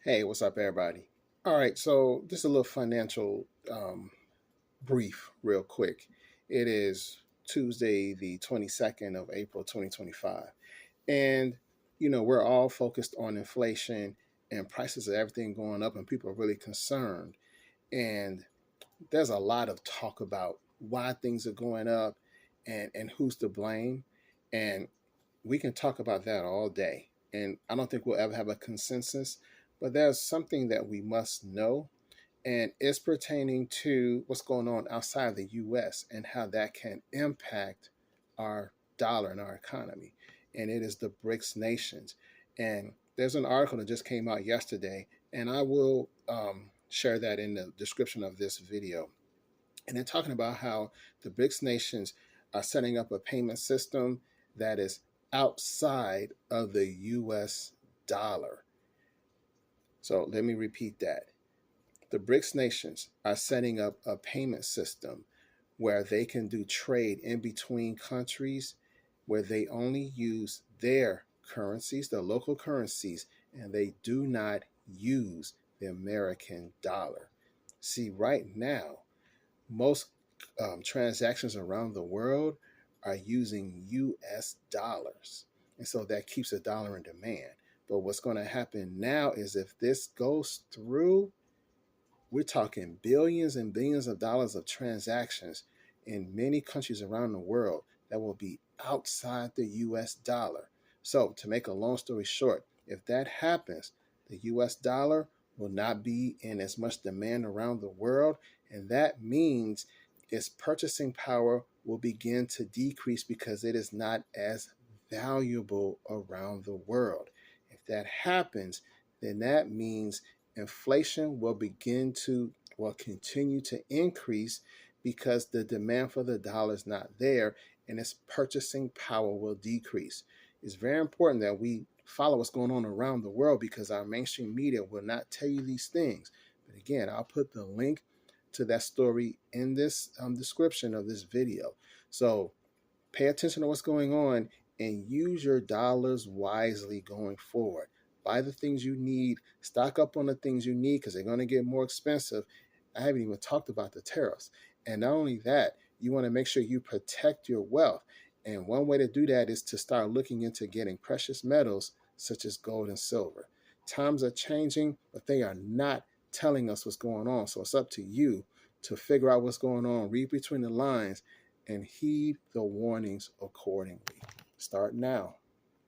Hey, what's up, everybody? All right, so just a little financial brief, real quick. It is Tuesday, the 22nd of April, 2025. And, we're all focused on inflation and prices of everything going up, and people are really concerned. And there's a lot of talk about why things are going up and who's to blame. And we can talk about that all day. And I don't think we'll ever have a consensus, but there's something that we must know, and it's pertaining to what's going on outside the US and how that can impact our dollar and our economy. And it is the BRICS nations. And there's an article that just came out yesterday, and I will share that in the description of this video. And they're talking about how the BRICS nations are setting up a payment system that is outside of the US dollar. So let me repeat that. The BRICS nations are setting up a payment system where they can do trade in between countries where they only use their currencies, the local currencies, and they do not use the American dollar. See, right now, most transactions around the world are using US dollars. And so that keeps the dollar in demand. But what's going to happen now is if this goes through, we're talking billions and billions of dollars of transactions in many countries around the world that will be outside the US dollar. So, to make a long story short, if that happens, the US dollar will not be in as much demand around the world, and that means its purchasing power will begin to decrease because it is not as valuable around the world. If that happens, then that means inflation will continue to increase because the demand for the dollar is not there, and its purchasing power will decrease. It's very important that we follow what's going on around the world because our mainstream media will not tell you these things. But again, I'll put the link to that story in this description of this video. So pay attention to what's going on and use your dollars wisely going forward. Buy the things you need, stock up on the things you need because they're going to get more expensive. I haven't even talked about the tariffs. And not only that, you want to make sure you protect your wealth. And one way to do that is to start looking into getting precious metals such as gold and silver. Times are changing, but they are not telling us what's going on. So it's up to you to figure out what's going on, read between the lines, and heed the warnings accordingly. Start now.